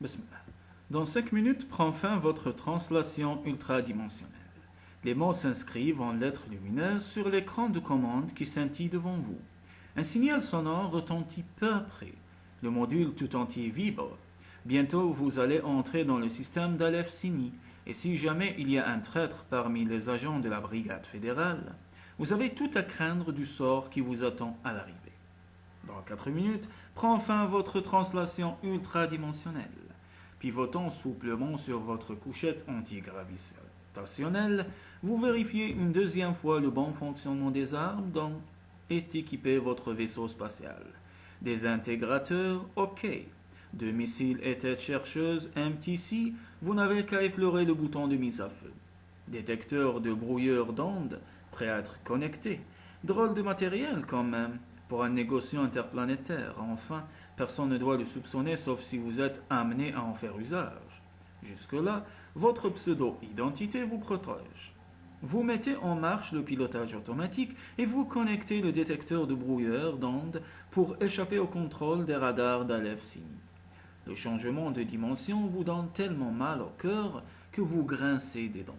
Bismillah. Dans 5 minutes prend fin votre translation ultradimensionnelle. Les mots s'inscrivent en lettres lumineuses sur l'écran de commande qui scintille devant vous. Un signal sonore retentit peu après. Le module tout entier vibre. Bientôt vous allez entrer dans le système d'Aleph Sini, et si jamais il y a un traître parmi les agents de la brigade fédérale, vous avez tout à craindre du sort qui vous attend à l'arrivée. Dans 4 minutes, prend fin votre translation ultradimensionnelle. Pivotant souplement sur votre couchette antigravitationnelle, vous vérifiez une deuxième fois le bon fonctionnement des armes dont est équipé votre vaisseau spatial. Des intégrateurs, ok. De missiles et têtes chercheuses, MTC, vous n'avez qu'à effleurer le bouton de mise à feu. Détecteur de brouilleurs d'ondes, prêt à être connecté. Drôle de matériel quand même, pour un négociant interplanétaire. Enfin, personne ne doit le soupçonner sauf si vous êtes amené à en faire usage. Jusque-là, votre pseudo-identité vous protège. Vous mettez en marche le pilotage automatique et vous connectez le détecteur de brouilleurs d'ondes pour échapper au contrôle des radars d'Aleph Sini. Le changement de dimension vous donne tellement mal au cœur que vous grincez des dents.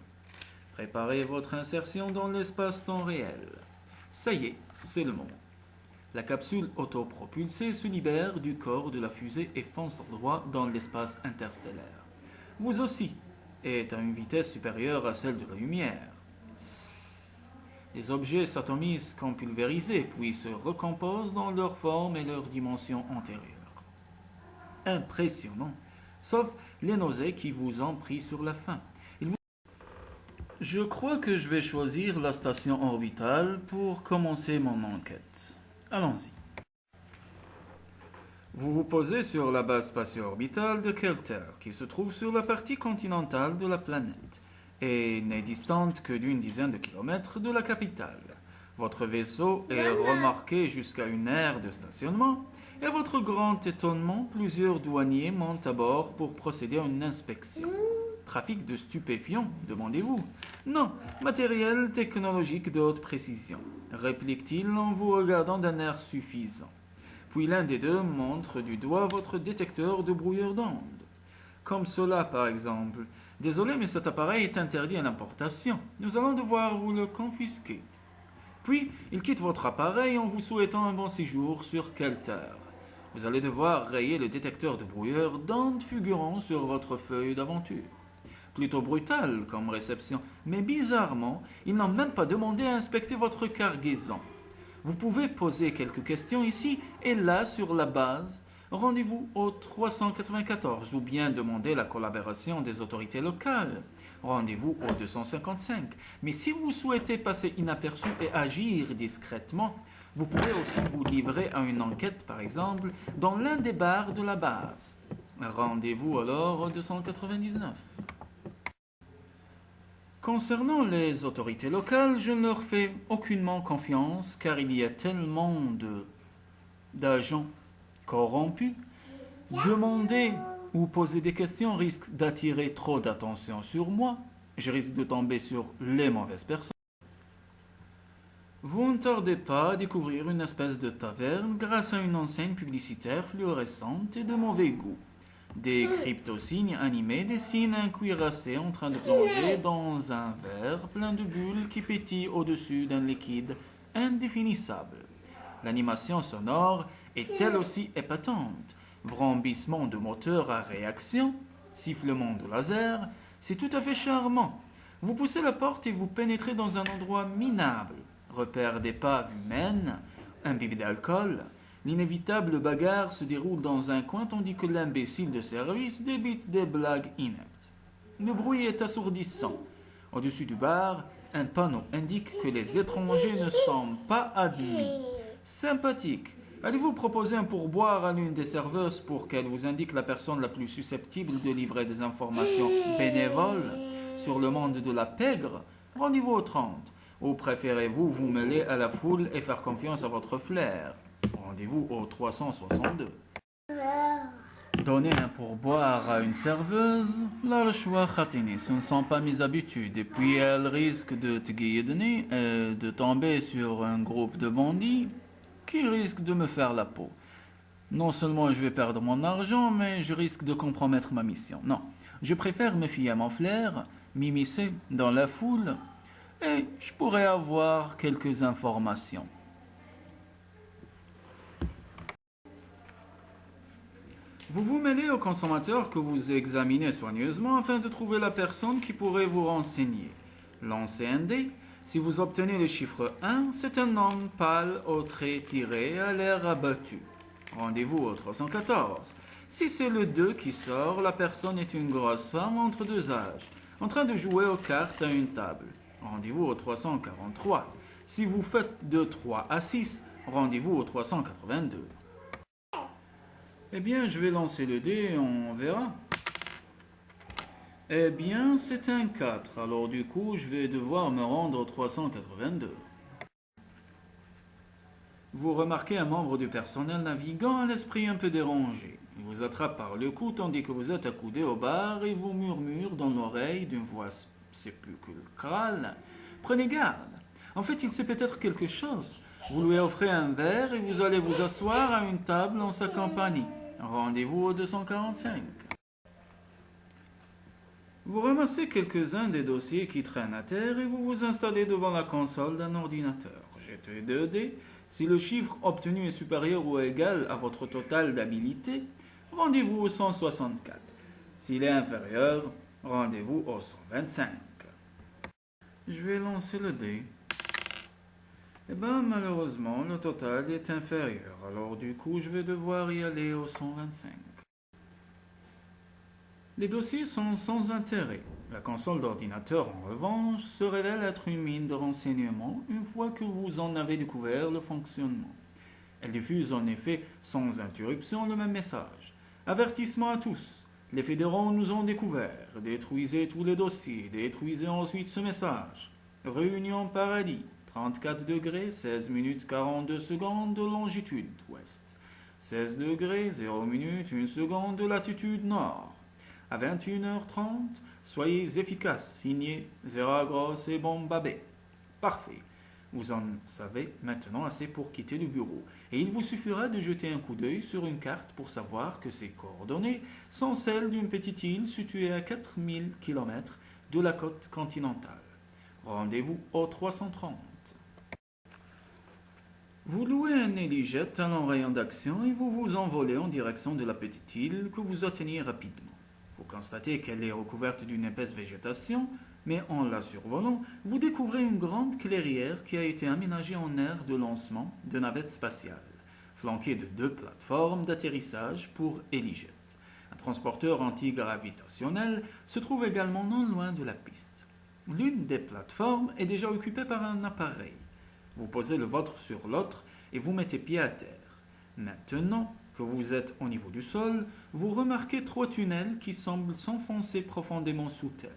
Préparez votre insertion dans l'espace-temps réel. Ça y est, c'est le moment. La capsule autopropulsée se libère du corps de la fusée et fonce droit dans l'espace interstellaire. Vous aussi êtes à une vitesse supérieure à celle de la lumière. Les objets s'atomisent comme pulvérisés, puis se recomposent dans leur forme et leur dimension antérieure. Impressionnant, sauf les nausées qui vous ont pris sur la faim. Je crois que je vais choisir la station orbitale pour commencer mon enquête. Allons-y. Vous vous posez sur la base spatio-orbitale de Kelter, qui se trouve sur la partie continentale de la planète, et n'est distante que d'une dizaine de kilomètres de la capitale. Votre vaisseau est remorqué jusqu'à une aire de stationnement, et à votre grand étonnement, plusieurs douaniers montent à bord pour procéder à une inspection. Trafic de stupéfiants, demandez-vous? Non, matériel technologique de haute précision, réplique-t-il en vous regardant d'un air suffisant. Puis l'un des deux montre du doigt votre détecteur de brouilleurs d'ondes. Comme cela, par exemple. Désolé, mais cet appareil est interdit à l'importation. Nous allons devoir vous le confisquer. Puis, il quitte votre appareil en vous souhaitant un bon séjour sur Kelter. Vous allez devoir rayer le détecteur de brouilleurs d'ondes figurant sur votre feuille d'aventure. Plutôt brutal comme réception, mais bizarrement, ils n'ont même pas demandé à inspecter votre cargaison. Vous pouvez poser quelques questions ici et là sur la base. Rendez-vous au 394 ou bien demander la collaboration des autorités locales. Rendez-vous au 255. Mais si vous souhaitez passer inaperçu et agir discrètement, vous pouvez aussi vous livrer à une enquête, par exemple, dans l'un des bars de la base. Rendez-vous alors au 299. Concernant les autorités locales, je ne leur fais aucunement confiance car il y a tellement d'agents corrompus. Demander ou poser des questions risque d'attirer trop d'attention sur moi. Je risque de tomber sur les mauvaises personnes. Vous ne tardez pas à découvrir une espèce de taverne grâce à une enseigne publicitaire fluorescente et de mauvais goût. Des cryptosignes animés dessinent un cuirassé en train de plonger dans un verre plein de bulles qui pétillent au-dessus d'un liquide indéfinissable. L'animation sonore est elle aussi épatante. Vrombissement de moteur à réaction, sifflement de laser, c'est tout à fait charmant. Vous poussez la porte et vous pénétrez dans un endroit minable. Repère d'épave humaine, imbibé d'alcool. L'inévitable bagarre se déroule dans un coin tandis que l'imbécile de service débite des blagues ineptes. Le bruit est assourdissant. Au-dessus du bar, un panneau indique que les étrangers ne sont pas admis. Sympathique. Allez-vous proposer un pourboire à l'une des serveuses pour qu'elle vous indique la personne la plus susceptible de livrer des informations bénévoles sur le monde de la pègre? Rendez-vous au 30. Ou préférez-vous vous mêler à la foule et faire confiance à votre flair? Rendez-vous au 362. Donner un pourboire à une serveuse, là le choix Khatini, ce ne sont pas mes habitudes. Et puis elle risque de te guider et de tomber sur un groupe de bandits qui risquent de me faire la peau. Non seulement je vais perdre mon argent, mais je risque de compromettre ma mission. Non, je préfère me fier à mon flair, m'immiscer dans la foule, et je pourrais avoir quelques informations. Vous vous mêlez au consommateur que vous examinez soigneusement afin de trouver la personne qui pourrait vous renseigner. Lancez un dé. Si vous obtenez le chiffre 1, c'est un homme pâle aux traits tirés à l'air abattu. Rendez-vous au 314. Si c'est le 2 qui sort, la personne est une grosse femme entre deux âges, en train de jouer aux cartes à une table. Rendez-vous au 343. Si vous faites de 3 à 6, rendez-vous au 382. Eh bien, je vais lancer le dé, on verra. Eh bien, c'est un 4, alors du coup, je vais devoir me rendre au 382. Vous remarquez un membre du personnel navigant à l'esprit un peu dérangé. Il vous attrape par le cou tandis que vous êtes accoudé au bar et vous murmure dans l'oreille d'une voix sépulcrale. Prenez garde. En fait, il sait peut-être quelque chose. Vous lui offrez un verre et vous allez vous asseoir à une table en sa compagnie. Rendez-vous au 245. Vous ramassez quelques-uns des dossiers qui traînent à terre et vous vous installez devant la console d'un ordinateur. Jetez 2 dés. Si le chiffre obtenu est supérieur ou égal à votre total d'habilité, rendez-vous au 164. S'il est inférieur, rendez-vous au 125. Je vais lancer le dé. Eh bien, malheureusement, le total est inférieur. Alors du coup, je vais devoir y aller au 125. Les dossiers sont sans intérêt. La console d'ordinateur, en revanche, se révèle être une mine de renseignements une fois que vous en avez découvert le fonctionnement. Elle diffuse en effet sans interruption le même message. Avertissement à tous. Les fédéraux nous ont découvert. Détruisez tous les dossiers. Détruisez ensuite ce message. Réunion Paradis. 34 degrés, 16 minutes 42 secondes de longitude ouest. 16 degrés, 0 minutes 1 seconde de latitude nord. À 21h30, soyez efficaces. Signé Zeragros et Bombabé. Parfait. Vous en savez maintenant assez pour quitter le bureau. Et il vous suffira de jeter un coup d'œil sur une carte pour savoir que ces coordonnées sont celles d'une petite île située à 4000 km de la côte continentale. Rendez-vous au 330. Vous louez un hélijet à l'enrayon d'action et vous vous envolez en direction de la petite île que vous atteignez rapidement. Vous constatez qu'elle est recouverte d'une épaisse végétation, mais en la survolant, vous découvrez une grande clairière qui a été aménagée en aire de lancement de navettes spatiales, flanquée de 2 plateformes d'atterrissage pour hélijet. Un transporteur antigravitationnel se trouve également non loin de la piste. L'une des plateformes est déjà occupée par un appareil. Vous posez le vôtre sur l'autre et vous mettez pied à terre. Maintenant que vous êtes au niveau du sol, vous remarquez 3 tunnels qui semblent s'enfoncer profondément sous terre.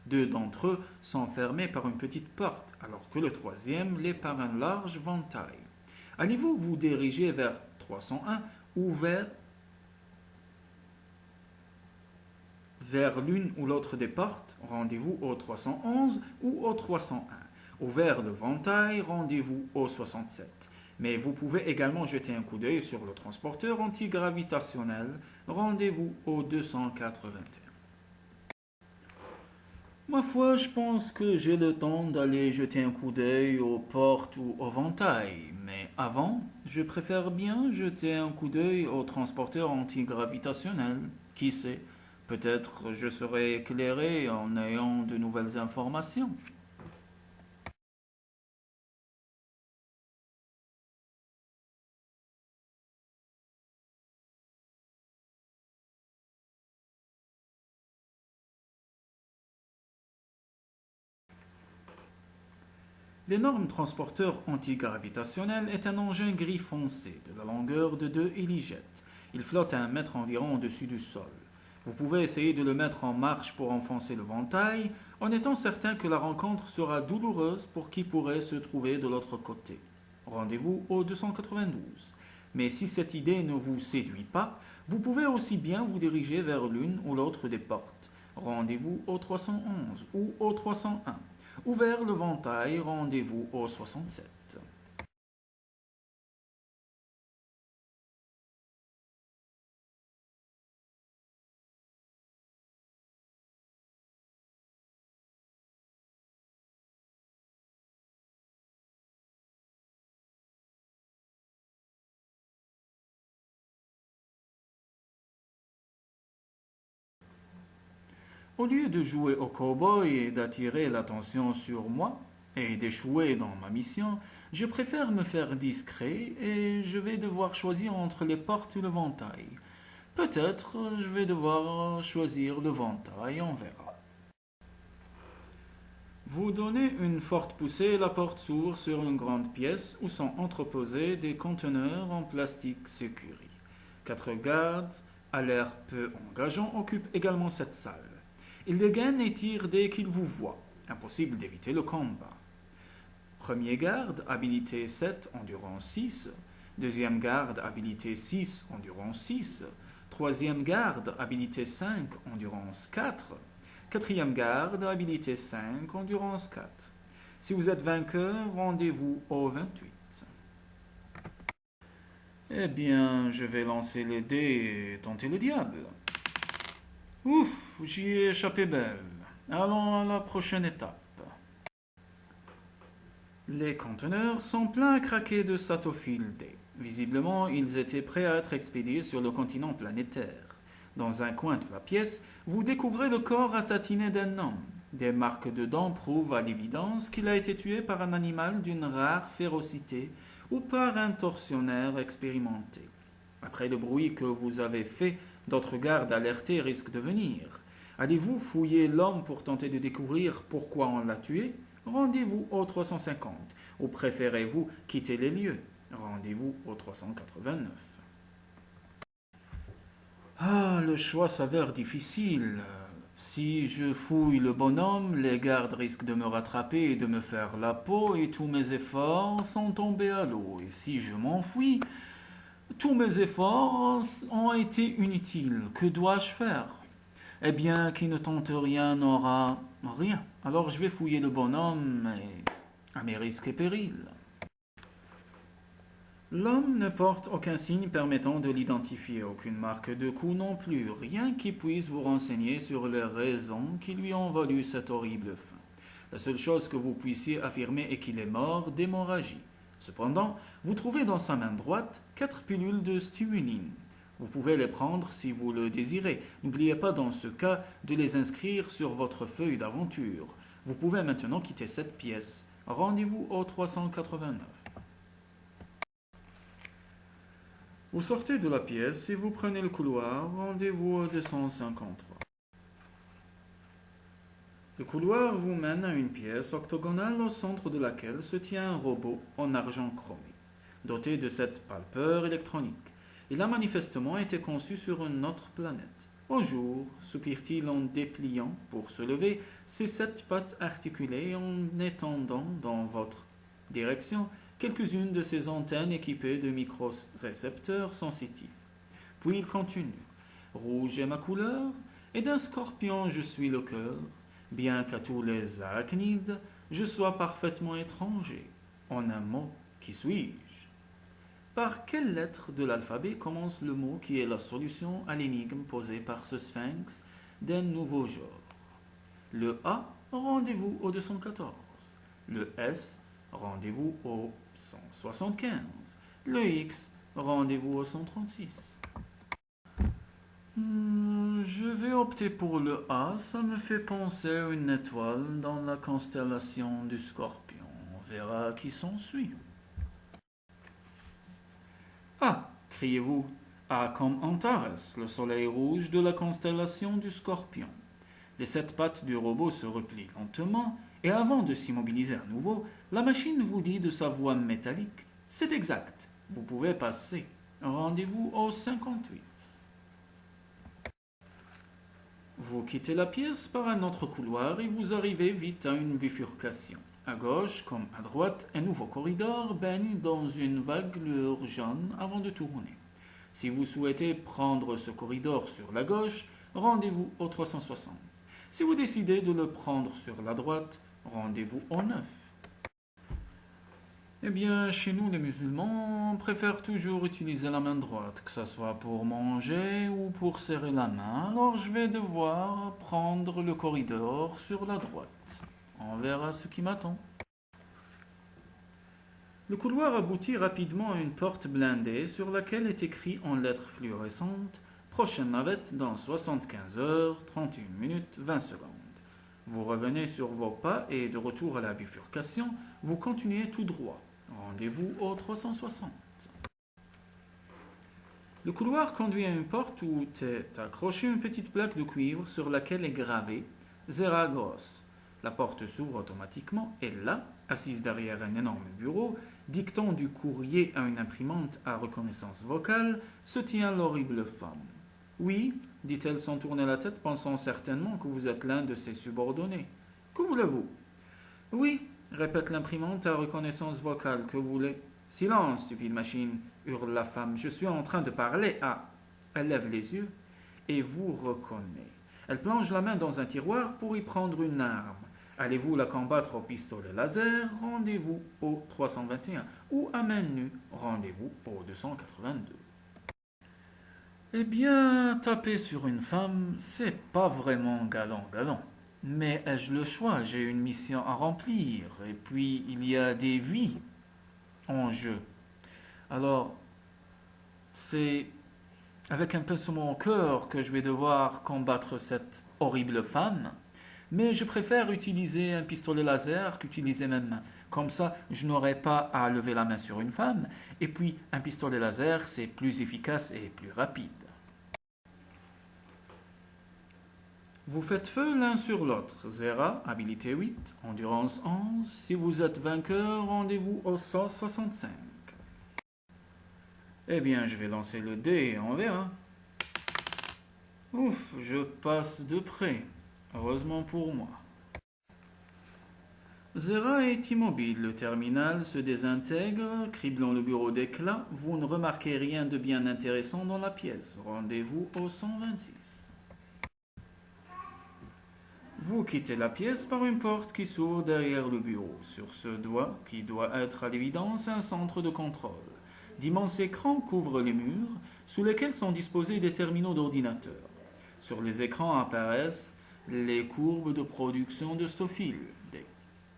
2 d'entre eux sont fermés par une petite porte, alors que le troisième l'est par un large ventail. Allez-vous vous diriger vers 301 ou vers l'une ou l'autre des portes? Rendez-vous au 311 ou au 301. Ouvert le ventail, rendez-vous au 67. Mais vous pouvez également jeter un coup d'œil sur le transporteur antigravitationnel. Rendez-vous au 281. Ma foi, je pense que j'ai le temps d'aller jeter un coup d'œil aux portes ou au ventail. Mais avant, je préfère bien jeter un coup d'œil au transporteur antigravitationnel. Qui sait, peut-être je serai éclairé en ayant de nouvelles informations. L'énorme transporteur antigravitationnel est un engin gris foncé de la longueur de 2 hélijets. Il flotte à 1 mètre environ au-dessus du sol. Vous pouvez essayer de le mettre en marche pour enfoncer le ventail, en étant certain que la rencontre sera douloureuse pour qui pourrait se trouver de l'autre côté. Rendez-vous au 292. Mais si cette idée ne vous séduit pas, vous pouvez aussi bien vous diriger vers l'une ou l'autre des portes. Rendez-vous au 311 ou au 301. Ouvert le ventail, rendez-vous au 67. Au lieu de jouer au cow-boy et d'attirer l'attention sur moi et d'échouer dans ma mission, je préfère me faire discret et je vais devoir choisir entre les portes et le ventail. Peut-être je vais devoir choisir le ventail, on verra. Vous donnez une forte poussée et la porte s'ouvre sur une grande pièce où sont entreposés des conteneurs en plastique sécurisés. 4 gardes, à l'air peu engageant, occupent également cette salle. Ils dégainent et tirent dès qu'ils vous voient. Impossible d'éviter le combat. Premier garde, habilité 7, endurance 6. Deuxième garde, habilité 6, endurance 6. Troisième garde, habilité 5, endurance 4. Quatrième garde, habilité 5, endurance 4. Si vous êtes vainqueur, rendez-vous au 28. Eh bien, je vais lancer les dés et tenter le diable. Ouf, j'y ai échappé belle. Allons à la prochaine étape. Les conteneurs sont pleins à craquer de Satofield. Visiblement, ils étaient prêts à être expédiés sur le continent planétaire. Dans un coin de la pièce, vous découvrez le corps attatiné d'un homme. Des marques de dents prouvent à l'évidence qu'il a été tué par un animal d'une rare férocité ou par un tortionnaire expérimenté. Après le bruit que vous avez fait, d'autres gardes alertés risquent de venir. Allez-vous fouiller l'homme pour tenter de découvrir pourquoi on l'a tué? Rendez-vous au 350. Ou préférez-vous quitter les lieux? Rendez-vous au 389. Ah, le choix s'avère difficile. Si je fouille le bonhomme, les gardes risquent de me rattraper et de me faire la peau et tous mes efforts sont tombés à l'eau. Et si je m'enfuis, tous mes efforts ont été inutiles. Que dois-je faire? Eh bien, qui ne tente rien n'aura rien. Alors je vais fouiller le bonhomme à mes risques et périls. L'homme ne porte aucun signe permettant de l'identifier, aucune marque de coup non plus, rien qui puisse vous renseigner sur les raisons qui lui ont valu cette horrible fin. La seule chose que vous puissiez affirmer est qu'il est mort d'hémorragie. Cependant, vous trouvez dans sa main droite 4 pilules de stumuline. Vous pouvez les prendre si vous le désirez. N'oubliez pas dans ce cas de les inscrire sur votre feuille d'aventure. Vous pouvez maintenant quitter cette pièce. Rendez-vous au 389. Vous sortez de la pièce et vous prenez le couloir, rendez-vous au 253. Le couloir vous mène à une pièce octogonale au centre de laquelle se tient un robot en argent chromé, doté de 7 palpeurs électroniques. Il a manifestement été conçu sur une autre planète. Bonjour, soupire-t-il en dépliant, pour se lever, ses 7 pattes articulées en étendant dans votre direction quelques-unes de ses antennes équipées de micro-récepteurs sensitifs. Puis il continue. Rouge est ma couleur, et d'un scorpion je suis le cœur, bien qu'à tous les arachnides je sois parfaitement étranger. En un mot, qui suis-je? Par quelle lettre de l'alphabet commence le mot qui est la solution à l'énigme posée par ce sphinx d'un nouveau genre? Le A, rendez-vous au 214. Le S, rendez-vous au 175. Le X, rendez-vous au 136. Je vais opter pour le A, ça me fait penser à une étoile dans la constellation du Scorpion. On verra qui s'ensuit. Ah, criez-vous, A comme Antares, le soleil rouge de la constellation du Scorpion. Les 7 pattes du robot se replient lentement, et avant de s'immobiliser à nouveau, la machine vous dit de sa voix métallique: c'est exact, vous pouvez passer. Rendez-vous au 58. Vous quittez la pièce par un autre couloir et vous arrivez vite à une bifurcation. À gauche comme à droite, un nouveau corridor baigne dans une vague lueur jaune avant de tourner. Si vous souhaitez prendre ce corridor sur la gauche, rendez-vous au 360. Si vous décidez de le prendre sur la droite, rendez-vous au 9. Eh bien, chez nous, les musulmans, on préfère toujours utiliser la main droite, que ce soit pour manger ou pour serrer la main. Alors, je vais devoir prendre le corridor sur la droite. On verra ce qui m'attend. Le couloir aboutit rapidement à une porte blindée sur laquelle est écrit en lettres fluorescentes Prochaine navette dans 75 heures, 31 minutes, 20 secondes. Vous revenez sur vos pas et de retour à la bifurcation, vous continuez tout droit. Rendez-vous au 360. Le couloir conduit à une porte où est accrochée une petite plaque de cuivre sur laquelle est gravé Zeragos. La porte s'ouvre automatiquement et là, assise derrière un énorme bureau, dictant du courrier à une imprimante à reconnaissance vocale, se tient l'horrible femme. Oui, dit-elle sans tourner la tête, pensant certainement que vous êtes l'un de ses subordonnés. Que voulez-vous? Oui, répète l'imprimante à reconnaissance vocale, que voulez? Silence, stupide machine, hurle la femme, je suis en train de parler à... Elle lève les yeux et vous reconnaît. Elle plonge la main dans un tiroir pour y prendre une arme. Allez-vous la combattre au pistolet laser? Rendez-vous au 321. Ou à main nue? Rendez-vous au 282. Eh bien, taper sur une femme, c'est pas vraiment galant. Mais ai-je le choix? J'ai une mission à remplir. Et puis, il y a des vies en jeu. Alors, c'est avec un pincement au cœur que je vais devoir combattre cette horrible femme. Mais je préfère utiliser un pistolet laser qu'utiliser mes mains. Comme ça, je n'aurai pas à lever la main sur une femme. Et puis, un pistolet laser, c'est plus efficace et plus rapide. Vous faites feu l'un sur l'autre. Zera, habilité 8, endurance 11. Si vous êtes vainqueur, rendez-vous au 165. Eh bien, je vais lancer le dé et on verra. Ouf, je passe de près. Heureusement pour moi. Zera est immobile. Le terminal se désintègre, criblant le bureau d'éclat. Vous ne remarquez rien de bien intéressant dans la pièce. Rendez-vous au 126. Vous quittez la pièce par une porte qui s'ouvre derrière le bureau. Sur ce doigt, qui doit être à l'évidence un centre de contrôle. D'immenses écrans couvrent les murs, sous lesquels sont disposés des terminaux d'ordinateur. Sur les écrans apparaissent les courbes de production de Stoffel,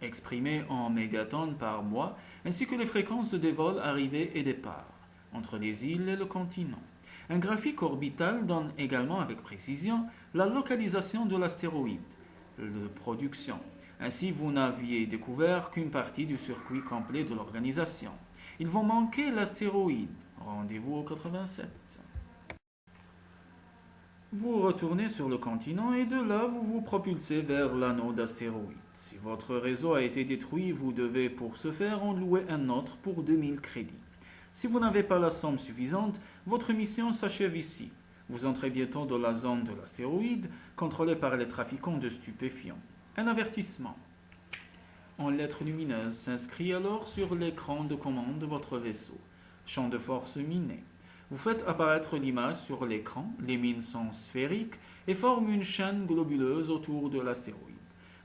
exprimées en mégatonnes par mois, ainsi que les fréquences des vols arrivées et départs, entre les îles et le continent. Un graphique orbital donne également avec précision la localisation de l'astéroïde, de production. Ainsi, vous n'aviez découvert qu'une partie du circuit complet de l'organisation. Il vous manquait l'astéroïde. Rendez-vous au 87. Vous retournez sur le continent et de là, vous vous propulsez vers l'anneau d'astéroïdes. Si votre réseau a été détruit, vous devez pour ce faire en louer un autre pour 2000 crédits. Si vous n'avez pas la somme suffisante, votre mission s'achève ici. Vous entrez bientôt dans la zone de l'astéroïde, contrôlée par les trafiquants de stupéfiants. Un avertissement en lettres lumineuses s'inscrit alors sur l'écran de commande de votre vaisseau. Champ de force miné. Vous faites apparaître l'image sur l'écran, les mines sont sphériques et forment une chaîne globuleuse autour de l'astéroïde.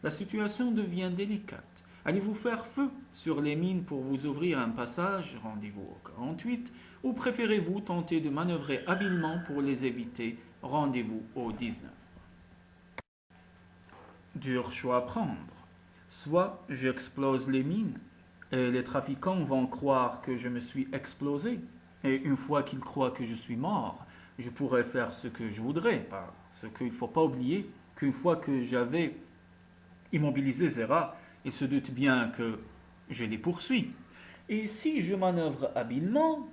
La situation devient délicate. Allez-vous faire feu sur les mines pour vous ouvrir un passage, rendez-vous au 48, ou préférez-vous tenter de manœuvrer habilement pour les éviter, rendez-vous au 19. Dur choix à prendre. Soit j'explose les mines et les trafiquants vont croire que je me suis explosé. Et une fois qu'ils croient que je suis mort, je pourrais faire ce que je voudrais. Parce qu'il ne faut pas oublier qu'une fois que j'avais immobilisé Zera, ils se doutent bien que je les poursuis. Et si je manœuvre habilement,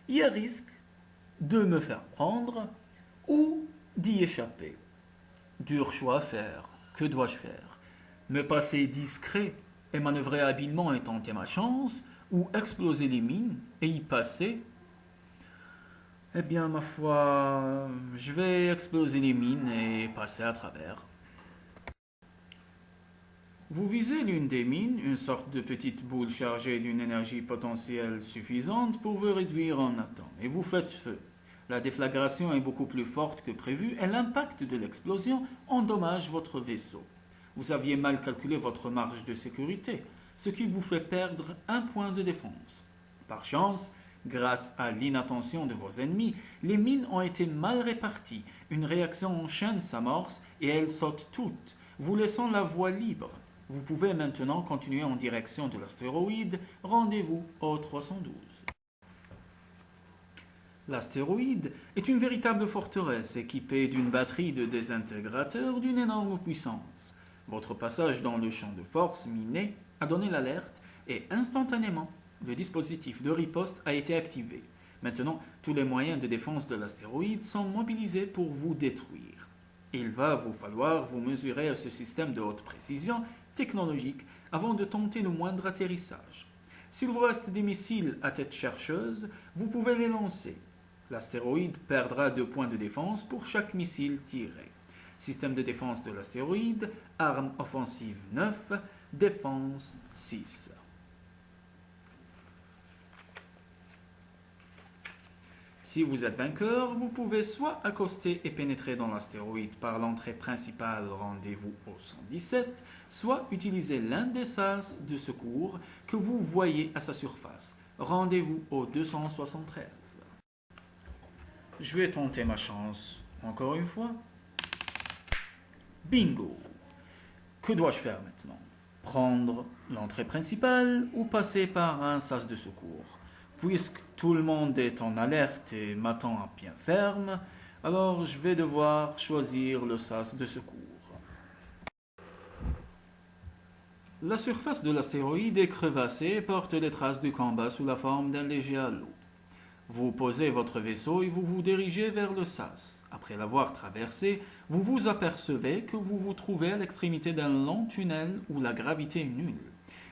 il y a risque de me faire prendre ou d'y échapper. Dur choix à faire. Que dois-je faire? Me passer discret et manœuvrer habilement et tenter ma chance, ou exploser les mines et y passer? Eh bien, ma foi, je vais exploser les mines et passer à travers. Vous visez l'une des mines, une sorte de petite boule chargée d'une énergie potentielle suffisante pour vous réduire en atomes, et vous faites feu. La déflagration est beaucoup plus forte que prévu et l'impact de l'explosion endommage votre vaisseau. Vous aviez mal calculé votre marge de sécurité, ce qui vous fait perdre un point de défense. Par chance, grâce à l'inattention de vos ennemis, les mines ont été mal réparties. Une réaction en chaîne s'amorce et elles sautent toutes, vous laissant la voie libre. Vous pouvez maintenant continuer en direction de l'astéroïde. Rendez-vous au 312. L'astéroïde est une véritable forteresse équipée d'une batterie de désintégrateurs d'une énorme puissance. Votre passage dans le champ de force miné a donné l'alerte et instantanément, le dispositif de riposte a été activé. Maintenant, tous les moyens de défense de l'astéroïde sont mobilisés pour vous détruire. Il va vous falloir vous mesurer à ce système de haute précision technologique avant de tenter le moindre atterrissage. S'il vous reste des missiles à tête chercheuse, vous pouvez les lancer. L'astéroïde perdra 2 points de défense pour chaque missile tiré. Système de défense de l'astéroïde, arme offensive 9, défense 6. Si vous êtes vainqueur, vous pouvez soit accoster et pénétrer dans l'astéroïde par l'entrée principale rendez-vous au 117, soit utiliser l'un des sas de secours que vous voyez à sa surface. Rendez-vous au 273. Je vais tenter ma chance encore une fois. Bingo! Que dois-je faire maintenant? Prendre l'entrée principale ou passer par un sas de secours? Puisque tout le monde est en alerte et m'attend à pied ferme, alors je vais devoir choisir le sas de secours. La surface de l'astéroïde est crevassée et porte des traces de combat sous la forme d'un léger halo. Vous posez votre vaisseau et vous vous dirigez vers le sas. Après l'avoir traversé, vous vous apercevez que vous vous trouvez à l'extrémité d'un long tunnel où la gravité est nulle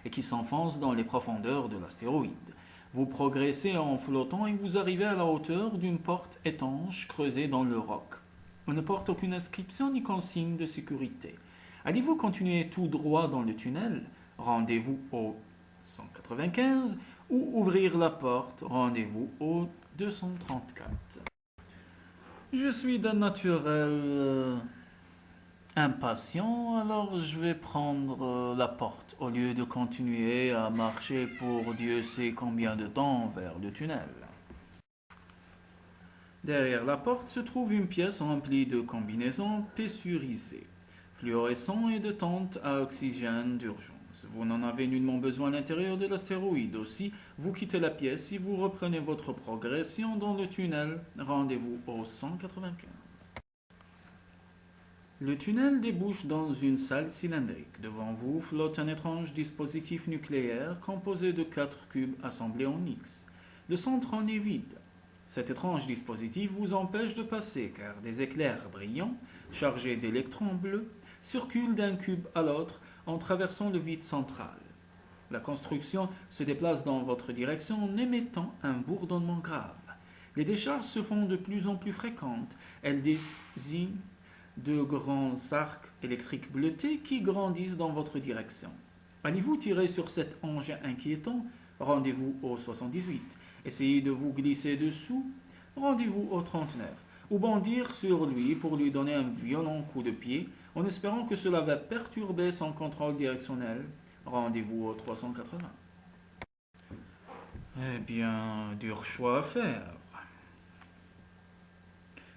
et qui s'enfonce dans les profondeurs de l'astéroïde. Vous progressez en flottant et vous arrivez à la hauteur d'une porte étanche creusée dans le roc. On ne porte aucune inscription ni consigne de sécurité. Allez-vous continuer tout droit dans le tunnel? Rendez-vous au 195 ou ouvrir la porte? Rendez-vous au 234. Je suis d'un naturel impatient, alors je vais prendre la porte au lieu de continuer à marcher pour Dieu sait combien de temps vers le tunnel. Derrière la porte se trouve une pièce remplie de combinaisons pressurisées, fluorescents et de tentes à oxygène d'urgence. Vous n'en avez nullement besoin à l'intérieur de l'astéroïde. Aussi, vous quittez la pièce et vous reprenez votre progression dans le tunnel. Rendez-vous au 195. Le tunnel débouche dans une salle cylindrique. Devant vous flotte un étrange dispositif nucléaire composé de 4 cubes assemblés en X. Le centre en est vide. Cet étrange dispositif vous empêche de passer car des éclairs brillants, chargés d'électrons bleus, circulent d'un cube à l'autre en traversant le vide central. La construction se déplace dans votre direction en émettant un bourdonnement grave. Les décharges se font de plus en plus fréquentes. Elles désignent de grands arcs électriques bleutés qui grandissent dans votre direction. Allez-vous tirer sur cet engin inquiétant? Rendez-vous au 78. Essayez de vous glisser dessous? Rendez-vous au 39. Ou bondir sur lui pour lui donner un violent coup de pied en espérant que cela va perturber son contrôle directionnel. Rendez-vous au 380. Eh bien, dur choix à faire.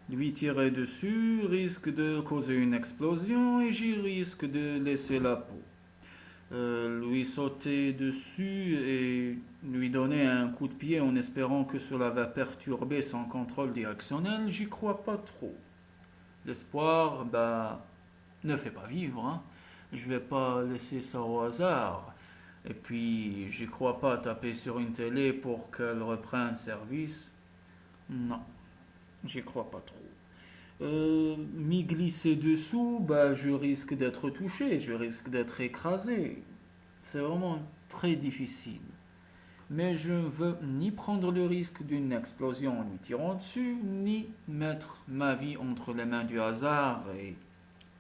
Lui tirer dessus risque de causer une explosion et j'y risque de laisser la peau. Lui sauter dessus et lui donner un coup de pied en espérant que cela va perturber son contrôle directionnel, j'y crois pas trop. L'espoir, ne fait pas vivre, hein. Je vais pas laisser ça au hasard. Et puis, j'y crois pas taper sur une télé pour qu'elle reprenne service. Non, j'y crois pas trop. M'y glisser dessous, je risque d'être touché, je risque d'être écrasé. C'est vraiment très difficile. Mais je ne veux ni prendre le risque d'une explosion en lui tirant dessus, ni mettre ma vie entre les mains du hasard et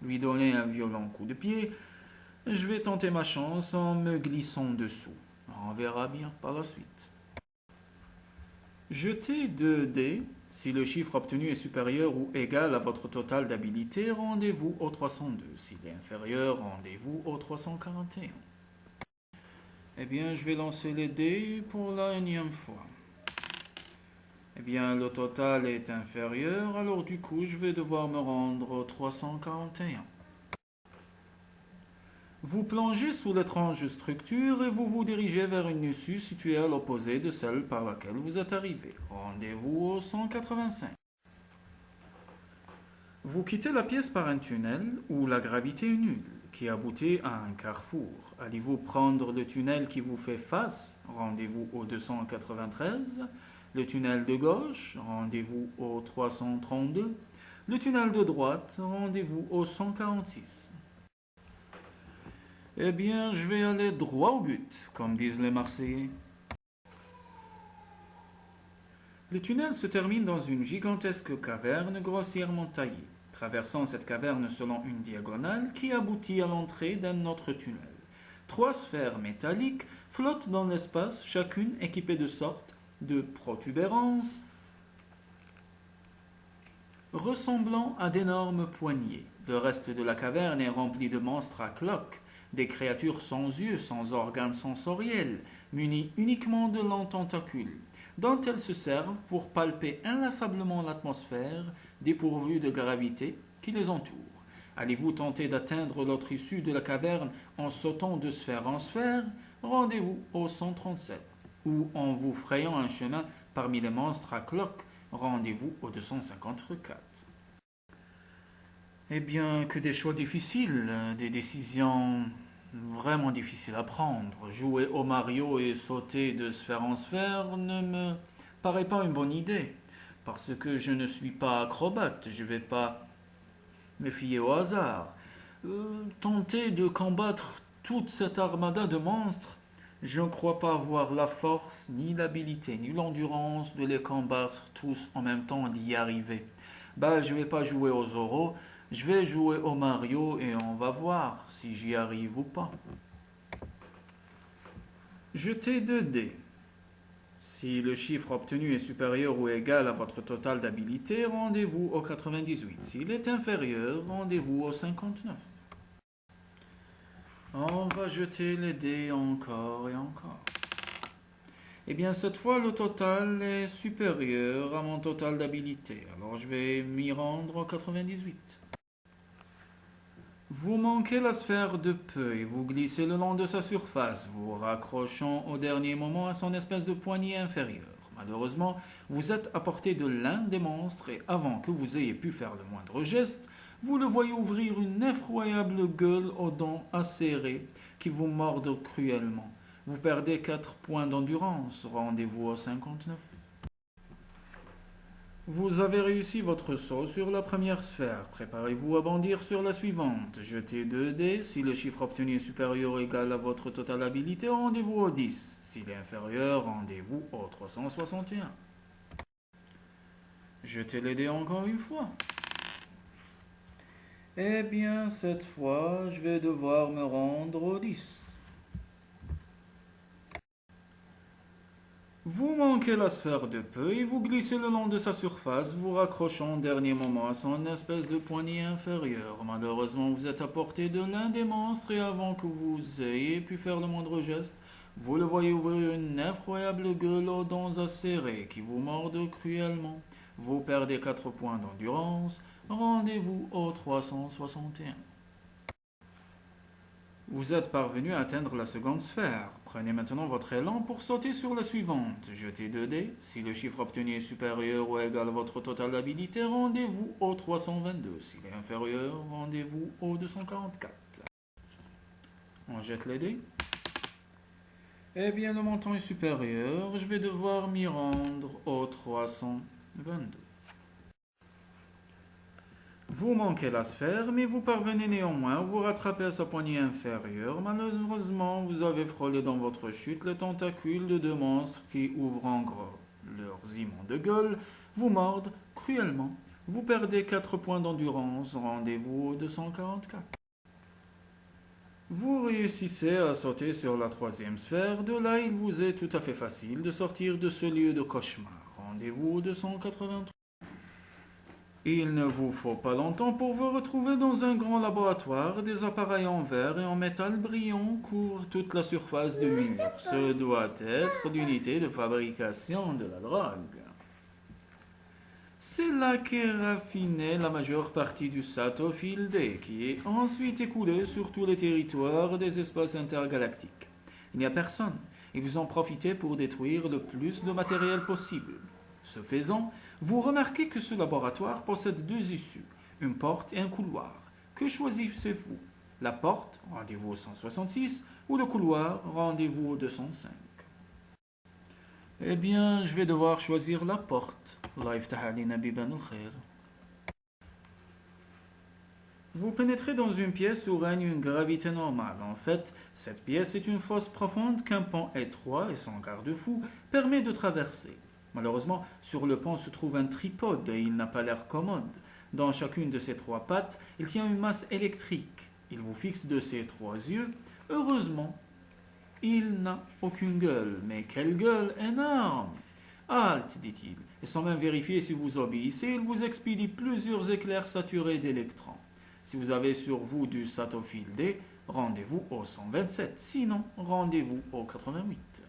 lui donner un violent coup de pied. Je vais tenter ma chance en me glissant dessous. On verra bien par la suite. Jetez 2 dés. Si le chiffre obtenu est supérieur ou égal à votre total d'habilité, rendez-vous au 302. S'il est inférieur, rendez-vous au 341. Eh bien, je vais lancer les dés pour la énième fois. Eh bien, le total est inférieur, alors du coup, je vais devoir me rendre au 341. Vous plongez sous l'étrange structure et vous vous dirigez vers une issue située à l'opposé de celle par laquelle vous êtes arrivé. Rendez-vous au 185. Vous quittez la pièce par un tunnel où la gravité est nulle, qui aboutit à un carrefour. Allez-vous prendre le tunnel qui vous fait face? Rendez-vous au 293. Le tunnel de gauche? Rendez-vous au 332. Le tunnel de droite? Rendez-vous au 146. Eh bien, je vais aller droit au but, comme disent les Marseillais. Le tunnel se termine dans une gigantesque caverne grossièrement taillée, traversant cette caverne selon une diagonale qui aboutit à l'entrée d'un autre tunnel. 3 sphères métalliques flottent dans l'espace, chacune équipée de sortes de protubérances ressemblant à d'énormes poignées. Le reste de la caverne est rempli de monstres à cloques, des créatures sans yeux, sans organes sensoriels, munies uniquement de longs tentacules, dont elles se servent pour palper inlassablement l'atmosphère dépourvue de gravité qui les entoure. Allez-vous tenter d'atteindre l'autre issue de la caverne en sautant de sphère en sphère? Rendez-vous au 137. Ou en vous frayant un chemin parmi les monstres à cloques? Rendez-vous au 254. Eh bien, que des choix difficiles, des décisions vraiment difficiles à prendre. Jouer au Mario et sauter de sphère en sphère ne me paraît pas une bonne idée. Parce que je ne suis pas acrobate, je ne vais pas me fier au hasard. Tenter de combattre toute cette armada de monstres, je ne crois pas avoir la force, ni l'habilité, ni l'endurance de les combattre tous en même temps, d'y arriver. Je vais pas jouer au Zoro, je vais jouer au Mario et on va voir si j'y arrive ou pas. Jetez 2 dés. Si le chiffre obtenu est supérieur ou égal à votre total d'habilité, rendez-vous au 98. S'il est inférieur, rendez-vous au 59. On va jeter les dés encore et encore. Eh bien, cette fois, le total est supérieur à mon total d'habilité. Alors, je vais m'y rendre au 98. Vous manquez la sphère de peu et vous glissez le long de sa surface, vous raccrochant au dernier moment à son espèce de poignée inférieure. Malheureusement, vous êtes à portée de l'un des monstres et avant que vous ayez pu faire le moindre geste, vous le voyez ouvrir une effroyable gueule aux dents acérées qui vous mordent cruellement. Vous perdez 4 points d'endurance. Rendez-vous au 59. Vous avez réussi votre saut sur la première sphère. Préparez-vous à bondir sur la suivante. Jetez 2 dés. Si le chiffre obtenu est supérieur ou égal à votre totale habilité, rendez-vous au 10. S'il est inférieur, rendez-vous au 361. Jetez les dés encore une fois. Eh bien, cette fois, je vais devoir me rendre au 10. Vous manquez la sphère de peu et vous glissez le long de sa surface, vous raccrochant au dernier moment à son espèce de poignée inférieure. Malheureusement, vous êtes à portée de l'un des monstres et avant que vous ayez pu faire le moindre geste, vous le voyez ouvrir une effroyable gueule aux dents acérées qui vous mordent cruellement. Vous perdez 4 points d'endurance. Rendez-vous au 361. Vous êtes parvenu à atteindre la seconde sphère. Prenez maintenant votre élan pour sauter sur la suivante. Jetez 2 dés. Si le chiffre obtenu est supérieur ou égal à votre total d'habilité, rendez-vous au 322. S'il est inférieur, rendez-vous au 244. On jette les dés. Eh bien, le montant est supérieur. Je vais devoir m'y rendre au 322. Vous manquez la sphère, mais vous parvenez néanmoins à vous rattraper à sa poignée inférieure. Malheureusement, vous avez frôlé dans votre chute les tentacules de 2 monstres qui ouvrent en gros leurs immondes gueules, vous mordent cruellement. Vous perdez 4 points d'endurance. Rendez-vous au 244. Vous réussissez à sauter sur la 3e sphère. De là, il vous est tout à fait facile de sortir de ce lieu de cauchemar. Rendez-vous au 283. Il ne vous faut pas longtemps pour vous retrouver dans un grand laboratoire. Des appareils en verre et en métal brillant couvrent toute la surface du mur. Ce doit être l'unité de fabrication de la drogue. C'est là qu'est raffinée la majeure partie du Sato Field D, qui est ensuite écoulé sur tous les territoires des espaces intergalactiques. Il n'y a personne, et vous en profitez pour détruire le plus de matériel possible. Ce faisant, vous remarquez que ce laboratoire possède deux issues, une porte et un couloir. Que choisissez-vous? La porte, rendez-vous au 166, ou le couloir, rendez-vous au 205. Eh bien, je vais devoir choisir la porte. Allah yaftah alina biban al-khair. Vous pénétrez dans une pièce où règne une gravité normale. En fait, cette pièce est une fosse profonde qu'un pont étroit et sans garde-fou permet de traverser. Malheureusement, sur le pont se trouve un tripode et il n'a pas l'air commode. Dans chacune de ses trois pattes, il tient une masse électrique. Il vous fixe de ses trois yeux. Heureusement, il n'a aucune gueule. Mais quelle gueule énorme! Halte, dit-il, et sans même vérifier si vous obéissez, il vous expédie plusieurs éclairs saturés d'électrons. Si vous avez sur vous du Sato Field D, rendez-vous au 127, sinon rendez-vous au 88.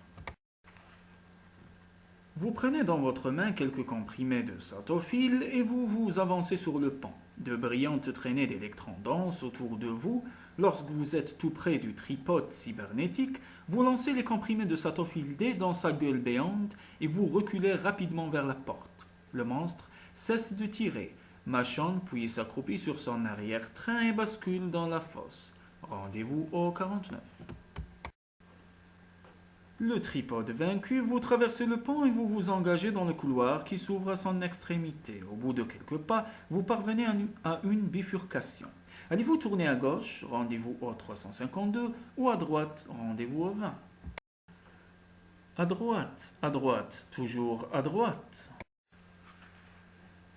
Vous prenez dans votre main quelques comprimés de Sato Field et vous avancez sur le pont. De brillantes traînées d'électrons denses autour de vous. Lorsque vous êtes tout près du tripode cybernétique, vous lancez les comprimés de Sato Field D dans sa gueule béante et vous reculez rapidement vers la porte. Le monstre cesse de tirer, mâchonne puis s'accroupit sur son arrière-train et bascule dans la fosse. Rendez-vous au 49. Le tripode vaincu, vous traversez le pont et vous vous engagez dans le couloir qui s'ouvre à son extrémité. Au bout de quelques pas, vous parvenez à une bifurcation. Allez-vous tourner à gauche, rendez-vous au 352, ou à droite, rendez-vous au 20. À droite, toujours à droite.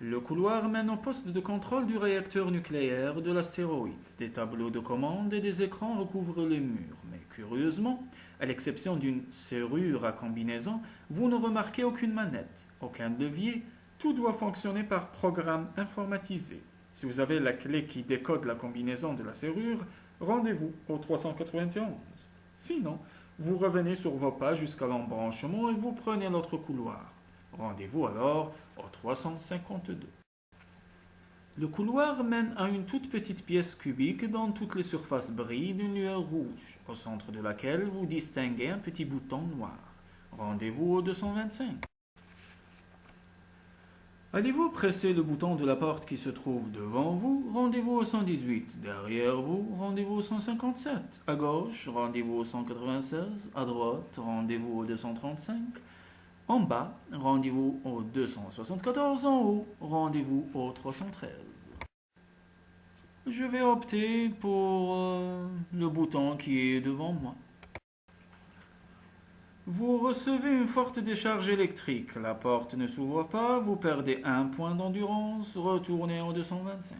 Le couloir mène au poste de contrôle du réacteur nucléaire de l'astéroïde. Des tableaux de commande et des écrans recouvrent les murs. Mais curieusement, à l'exception d'une serrure à combinaison, vous ne remarquez aucune manette, aucun levier. Tout doit fonctionner par programme informatisé. Si vous avez la clé qui décode la combinaison de la serrure, rendez-vous au 391. Sinon, vous revenez sur vos pas jusqu'à l'embranchement et vous prenez l'autre couloir. Rendez-vous alors au 352. Le couloir mène à une toute petite pièce cubique dont toutes les surfaces brillent d'une lueur rouge, au centre de laquelle vous distinguez un petit bouton noir. Rendez-vous au 225. Allez-vous presser le bouton de la porte qui se trouve devant vous? Rendez-vous au 118. Derrière vous, rendez-vous au 157. À gauche, rendez-vous au 196. À droite, rendez-vous au 235. En bas, rendez-vous au 274. En haut, rendez-vous au 313. Je vais opter pour le bouton qui est devant moi. Vous recevez une forte décharge électrique. La porte ne s'ouvre pas. Vous perdez un point d'endurance. Retournez au 225.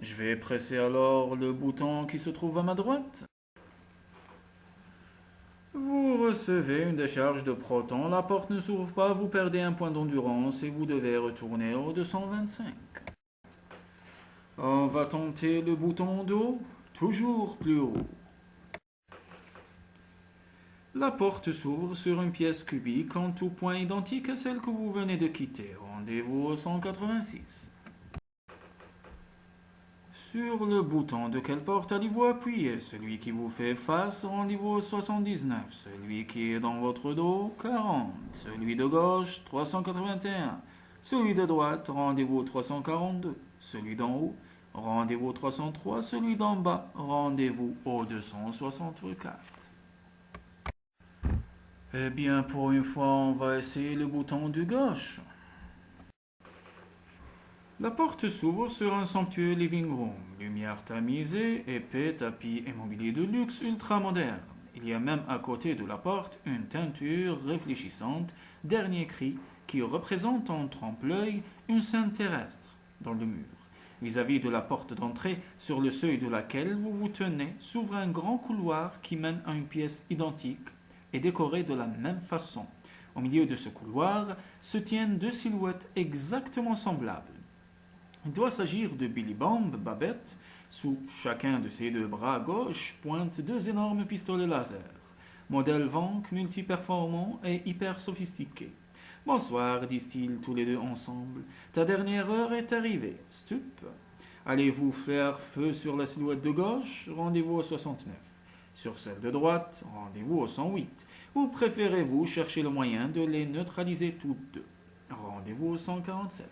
Je vais presser alors le bouton qui se trouve à ma droite. Vous recevez une décharge de protons. La porte ne s'ouvre pas. Vous perdez un point d'endurance et vous devez retourner au 225. On va tenter le bouton d'eau. Toujours plus haut. La porte s'ouvre sur une pièce cubique en tout point identique à celle que vous venez de quitter. Rendez-vous au 186. Sur le bouton de quelle porte allez-vous appuyer? Celui qui vous fait face, rendez-vous au 79. Celui qui est dans votre dos, 40. Celui de gauche, 381. Celui de droite, rendez-vous au 342. Celui d'en haut, rendez-vous au 303. Celui d'en bas, rendez-vous au 264. Eh bien, pour une fois, on va essayer le bouton de gauche. La porte s'ouvre sur un somptueux living room. Lumière tamisée, épais, tapis et mobilier de luxe ultra moderne. Il y a même à côté de la porte une teinture réfléchissante, dernier cri, qui représente en trompe-l'œil une scène terrestre dans le mur. Vis-à-vis de la porte d'entrée, sur le seuil de laquelle vous vous tenez, s'ouvre un grand couloir qui mène à une pièce identique et décorée de la même façon. Au milieu de ce couloir se tiennent deux silhouettes exactement semblables. Il doit s'agir de Billy Bomb, Babette. Sous chacun de ses deux bras gauche pointent deux énormes pistolets laser, modèle Vank multiperformants et hyper sophistiqués. Bonsoir, disent-ils tous les deux ensemble. Ta dernière heure est arrivée. Stup. Allez-vous faire feu sur la silhouette de gauche? Rendez-vous au 69. Sur celle de droite, rendez-vous au 108. Ou préférez-vous chercher le moyen de les neutraliser toutes deux? Rendez-vous au 147.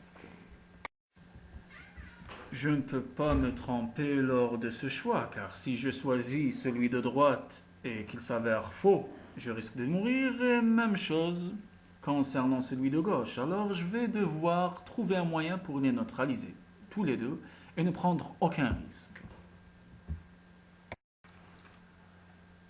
Je ne peux pas me tromper lors de ce choix, car si je choisis celui de droite et qu'il s'avère faux, je risque de mourir, et même chose concernant celui de gauche. Alors je vais devoir trouver un moyen pour les neutraliser, tous les deux, et ne prendre aucun risque.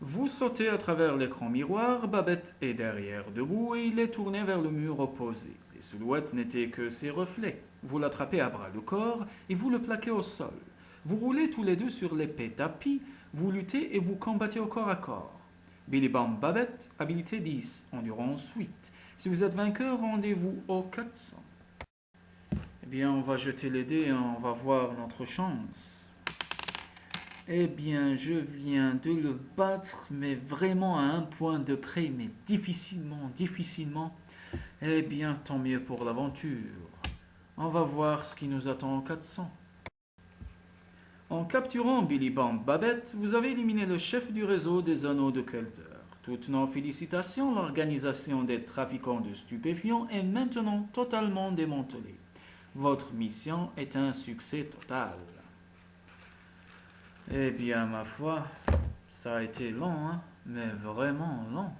Vous sautez à travers l'écran miroir, Babette est derrière debout et il est tourné vers le mur opposé. Les silhouettes n'étaient que ses reflets. Vous l'attrapez à bras le corps et vous le plaquez au sol. Vous roulez tous les deux sur l'épais tapis, vous luttez et vous combattez au corps à corps. Billy Bomb Babette, habilité 10, endurance 8. Si vous êtes vainqueur, rendez-vous au 400. Eh bien, on va jeter les dés et on va voir notre chance. Eh bien, je viens de le battre, mais vraiment à un point de près, mais difficilement. Eh bien, tant mieux pour l'aventure. On va voir ce qui nous attend en 400. En capturant Billy Bomb Babette, vous avez éliminé le chef du réseau des anneaux de Kelter. Toutes nos félicitations, l'organisation des trafiquants de stupéfiants est maintenant totalement démantelée. Votre mission est un succès total. Eh bien, ma foi, ça a été long, hein, mais vraiment long.